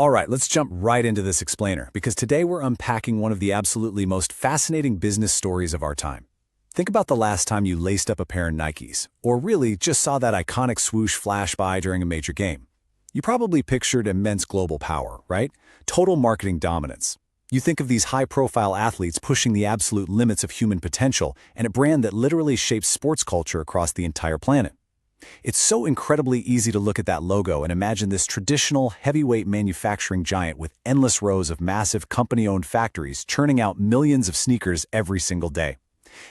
All right, let's jump right into this explainer, because today we're unpacking one of the absolutely most fascinating business stories of our time. Think about the last time you laced up a pair of Nikes, or really just saw that iconic swoosh flash by during a major game. You probably pictured immense global power, right? Total marketing dominance. You think of these high-profile athletes pushing the absolute limits of human potential and a brand that literally shapes sports culture across the entire planet. It's so incredibly easy to look at that logo and imagine this traditional, heavyweight manufacturing giant with endless rows of massive company-owned factories churning out millions of sneakers every single day.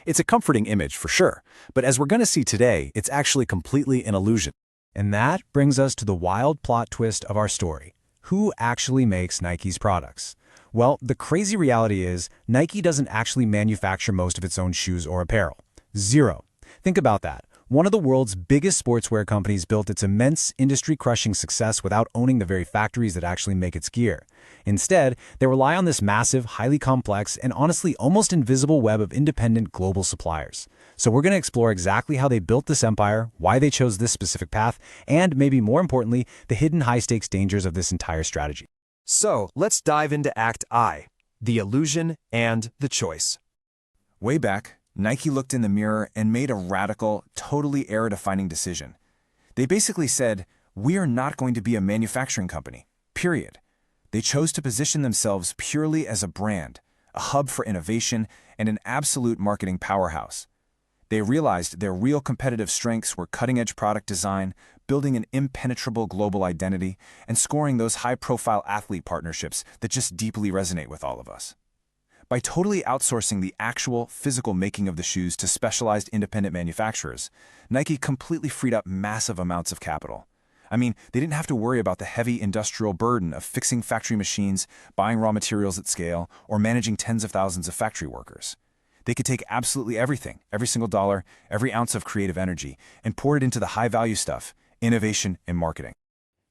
It's a comforting image for sure, but as we're going to see today, it's actually completely an illusion. And that brings us to the wild plot twist of our story. Who actually makes Nike's products? Well, the crazy reality is Nike doesn't actually manufacture most of its own shoes or apparel. Zero. Think about that. One of the world's biggest sportswear companies built its immense, industry-crushing success without owning the very factories that actually make its gear. Instead, they rely on this massive, highly complex, and honestly almost invisible web of independent global suppliers. So we're going to explore exactly how they built this empire, why they chose this specific path, and maybe more importantly, the hidden high-stakes dangers of this entire strategy. So let's dive into Act I, the illusion and the choice. Way back, Nike looked in the mirror and made a radical, totally era-defining decision. They basically said, "We are not going to be a manufacturing company, period." They chose to position themselves purely as a brand, a hub for innovation, and an absolute marketing powerhouse. They realized their real competitive strengths were cutting-edge product design, building an impenetrable global identity, and scoring those high-profile athlete partnerships that just deeply resonate with all of us. By totally outsourcing the actual physical making of the shoes to specialized independent manufacturers, Nike completely freed up massive amounts of capital. I mean, they didn't have to worry about the heavy industrial burden of fixing factory machines, buying raw materials at scale, or managing tens of thousands of factory workers. They could take absolutely everything, every single dollar, every ounce of creative energy, and pour it into the high-value stuff, innovation and marketing.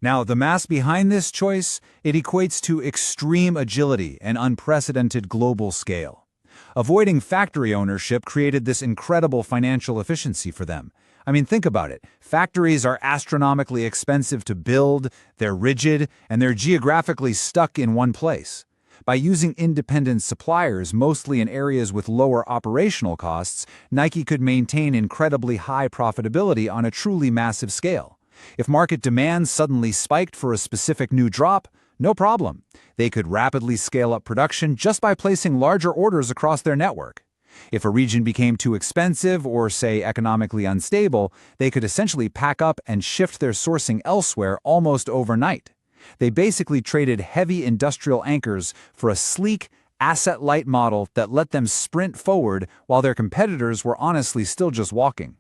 Now, the math behind this choice, it equates to extreme agility and unprecedented global scale. Avoiding factory ownership created this incredible financial efficiency for them. I mean, think about it. Factories are astronomically expensive to build, they're rigid, and they're geographically stuck in one place. By using independent suppliers, mostly in areas with lower operational costs, Nike could maintain incredibly high profitability on a truly massive scale. If market demand suddenly spiked for a specific new drop, no problem. They could rapidly scale up production just by placing larger orders across their network. If a region became too expensive or, say, economically unstable, they could essentially pack up and shift their sourcing elsewhere almost overnight. They basically traded heavy industrial anchors for a sleek, asset-light model that let them sprint forward while their competitors were honestly still just walking.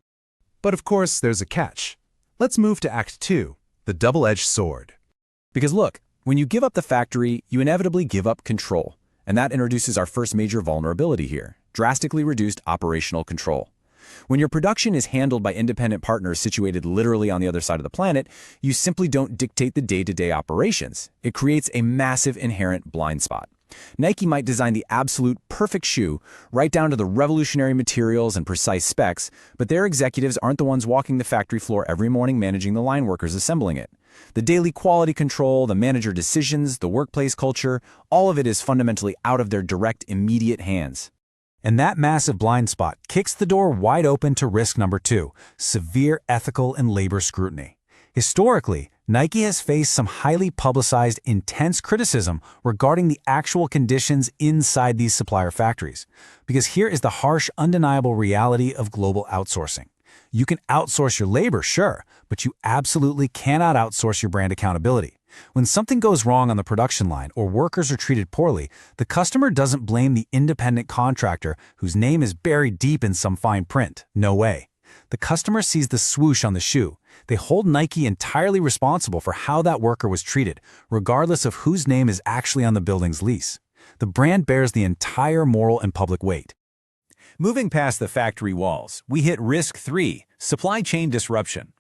But of course, there's a catch. Let's move to Act 2, the double-edged sword. Because look, when you give up the factory, you inevitably give up control. And that introduces our first major vulnerability here, drastically reduced operational control. When your production is handled by independent partners situated literally on the other side of the planet, you simply don't dictate the day-to-day operations. It creates a massive inherent blind spot. Nike might design the absolute perfect shoe, right down to the revolutionary materials and precise specs, but their executives aren't the ones walking the factory floor every morning managing the line workers assembling it. The daily quality control, the manager decisions, the workplace culture, all of it is fundamentally out of their direct, immediate hands. And that massive blind spot kicks the door wide open to risk number 2, severe ethical and labor scrutiny. Historically, Nike has faced some highly publicized, intense criticism regarding the actual conditions inside these supplier factories. Because here is the harsh, undeniable reality of global outsourcing. You can outsource your labor, sure, but you absolutely cannot outsource your brand accountability. When something goes wrong on the production line or workers are treated poorly, the customer doesn't blame the independent contractor whose name is buried deep in some fine print. No way. The customer sees the swoosh on the shoe. They hold Nike entirely responsible for how that worker was treated, regardless of whose name is actually on the building's lease. The brand bears the entire moral and public weight. Moving past the factory walls, we hit risk 3, supply chain disruption.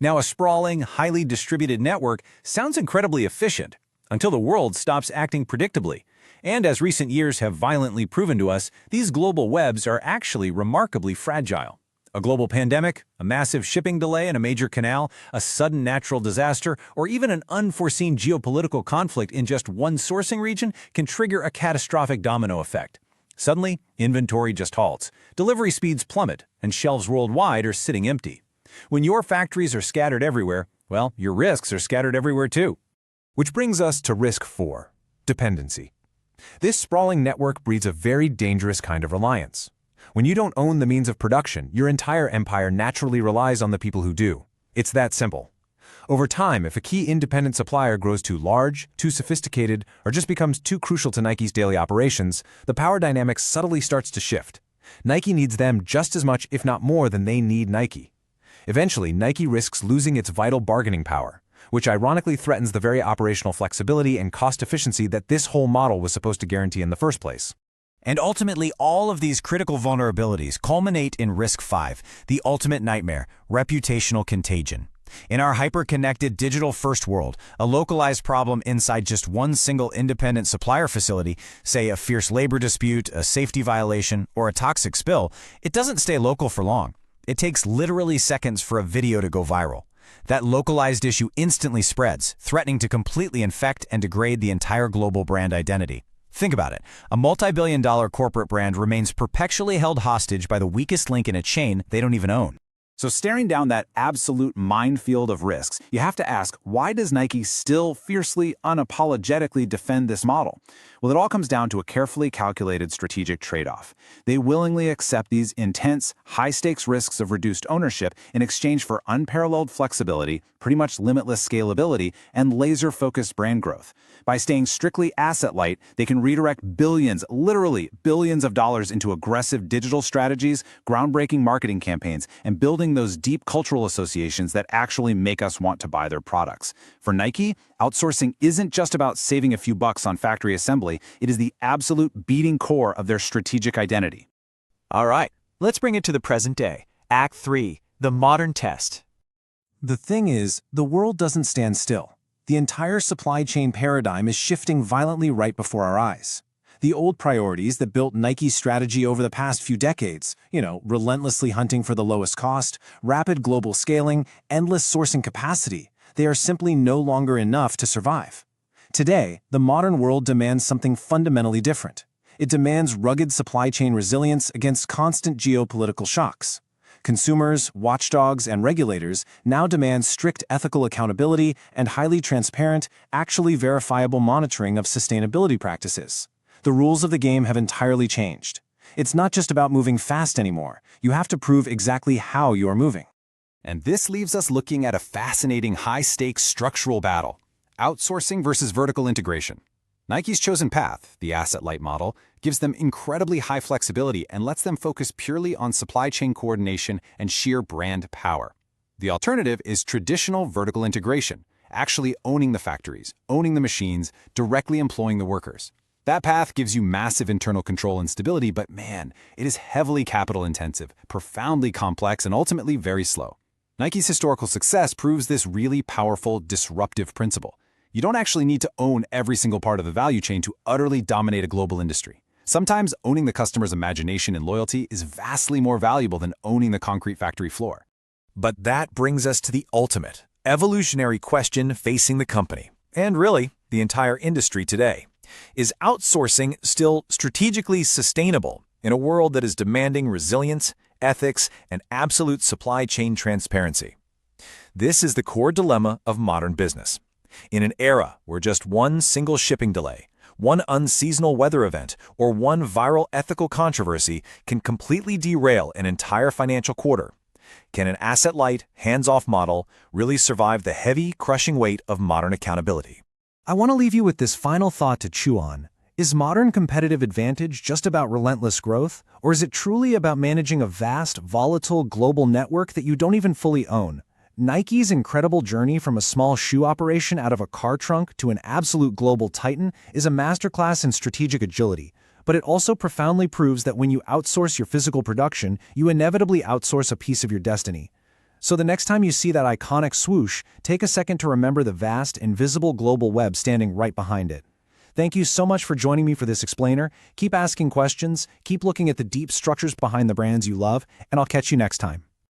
Now, a sprawling, highly distributed network sounds incredibly efficient until the world stops acting predictably. And as recent years have violently proven to us, these global webs are actually remarkably fragile. A global pandemic, a massive shipping delay in a major canal, a sudden natural disaster, or even an unforeseen geopolitical conflict in just one sourcing region can trigger a catastrophic domino effect. Suddenly, inventory just halts, delivery speeds plummet, and shelves worldwide are sitting empty. When your factories are scattered everywhere, well, your risks are scattered everywhere too. Which brings us to risk 4, dependency. This sprawling network breeds a very dangerous kind of reliance. When you don't own the means of production, your entire empire naturally relies on the people who do. It's that simple. Over time, if a key independent supplier grows too large, too sophisticated, or just becomes too crucial to Nike's daily operations, the power dynamic subtly starts to shift. Nike needs them just as much, if not more, than they need Nike. Eventually, Nike risks losing its vital bargaining power, which ironically threatens the very operational flexibility and cost efficiency that this whole model was supposed to guarantee in the first place. And ultimately, all of these critical vulnerabilities culminate in risk 5, the ultimate nightmare, reputational contagion. In our hyper-connected digital-first world, a localized problem inside just one single independent supplier facility, say a fierce labor dispute, a safety violation, or a toxic spill, it doesn't stay local for long. It takes literally seconds for a video to go viral. That localized issue instantly spreads, threatening to completely infect and degrade the entire global brand identity. Think about it. A multi-billion-dollar corporate brand remains perpetually held hostage by the weakest link in a chain they don't even own. So staring down that absolute minefield of risks, you have to ask, why does Nike still fiercely, unapologetically defend this model? Well, it all comes down to a carefully calculated strategic trade-off. They willingly accept these intense, high-stakes risks of reduced ownership in exchange for unparalleled flexibility, pretty much limitless scalability, and laser-focused brand growth. By staying strictly asset-light, they can redirect billions, literally billions of dollars into aggressive digital strategies, groundbreaking marketing campaigns, and building those deep cultural associations that actually make us want to buy their products. For Nike, outsourcing isn't just about saving a few bucks on factory assembly, it is the absolute beating core of their strategic identity. All right, let's bring it to the present day. Act 3, the modern test. The thing is, the world doesn't stand still. The entire supply chain paradigm is shifting violently right before our eyes. The old priorities that built Nike's strategy over the past few decades, relentlessly hunting for the lowest cost, rapid global scaling, endless sourcing capacity, they are simply no longer enough to survive. Today, the modern world demands something fundamentally different. It demands rugged supply chain resilience against constant geopolitical shocks. Consumers, watchdogs, and regulators now demand strict ethical accountability and highly transparent, actually verifiable monitoring of sustainability practices. The rules of the game have entirely changed. It's not just about moving fast anymore. You have to prove exactly how you are moving. And this leaves us looking at a fascinating high-stakes structural battle: outsourcing versus vertical integration. Nike's chosen path, the asset-light model, gives them incredibly high flexibility and lets them focus purely on supply chain coordination and sheer brand power. The alternative is traditional vertical integration, actually owning the factories, owning the machines, directly employing the workers. That path gives you massive internal control and stability, but man, it is heavily capital-intensive, profoundly complex, and ultimately very slow. Nike's historical success proves this really powerful, disruptive principle. You don't actually need to own every single part of the value chain to utterly dominate a global industry. Sometimes owning the customer's imagination and loyalty is vastly more valuable than owning the concrete factory floor. But that brings us to the ultimate, evolutionary question facing the company, and really, the entire industry today. Is outsourcing still strategically sustainable in a world that is demanding resilience, ethics, and absolute supply chain transparency? This is the core dilemma of modern business. In an era where just one single shipping delay, one unseasonal weather event, or one viral ethical controversy can completely derail an entire financial quarter, can an asset-light, hands-off model really survive the heavy, crushing weight of modern accountability? I want to leave you with this final thought to chew on. Is modern competitive advantage just about relentless growth, or is it truly about managing a vast, volatile global network that you don't even fully own? Nike's incredible journey from a small shoe operation out of a car trunk to an absolute global titan is a masterclass in strategic agility, but it also profoundly proves that when you outsource your physical production, you inevitably outsource a piece of your destiny. So the next time you see that iconic swoosh, take a second to remember the vast, invisible global web standing right behind it. Thank you so much for joining me for this explainer. Keep asking questions, keep looking at the deep structures behind the brands you love, and I'll catch you next time.